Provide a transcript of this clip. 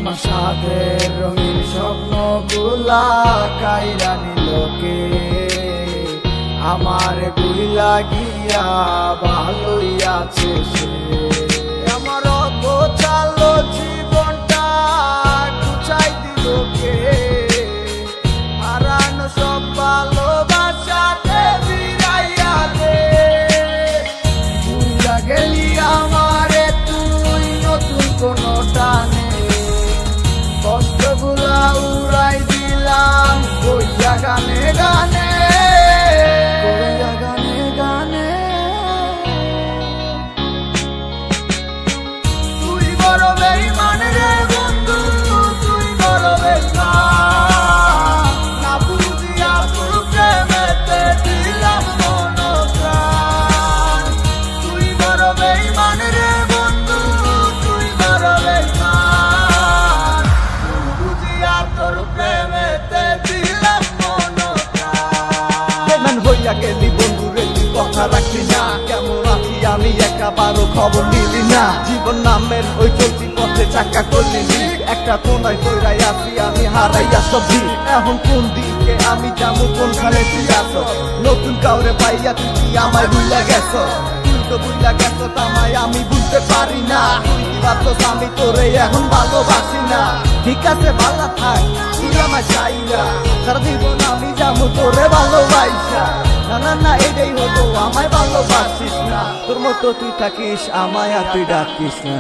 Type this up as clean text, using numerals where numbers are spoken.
আমার সাথের রঙিন স্বপ্নগুলা কাইরা নিলোকে আমার বুইলা গিয়া ভালোই আছে সে। আমার গোছালো জীবনটা গুছাই দিল কে, হারানো সব ভালোবাসাতে ফিরাইয়া দে। ভুইলা গেলি আমারে তুই নতুন কোনো টানে, কষ্টগুলা উড়াই দিলাম কইয়া গানে গানে, কইয়া গানে গানে। তুই বড় বেঈমান রে বন্ধু, তুই বড় বেঈমান, না বুঝিয়া তোর প্রেমেতে দিলাম মন প্রাণ। তুই বড় বেঈমান রে বন্ধু, তুই বড় বেঈমান, বুঝিয়া তোর প্রেমেতে দিলাম মন প্রাণ। বেঈমান হইয়া গেলি বন্ধু রে, তুই কথা রাখলি না, কেমন আছি আমি একাবারও খবর নিলি না। জীবন নামের ওই চলতি পথে চাকা করলি, একটা কোনায় কইরাই আছি আমি হারাইয়া সবই। এখন কোন দিকে আমি যাবো, কোনখানে তুই আসো, নতুন কাউরে পাইয়া তুই কি আমায় ভুইলা গেছ? তুই তো ভুইলা গেছ তামায় আমি বুঝতে পারি না, তুই কি ভাবছস আমি তোরে এখন ভালোবাসি না? ঠিক আছে ভালো থাক, তুই আমায় চাই না, সারা জীবন আমি যাবো তোরে ভালোবাসা। না না না এটাই হতো, আমায় ভালোবাসিস না, তোর মতো তুই থাকিস আমায় আর তুই ডাকিস না।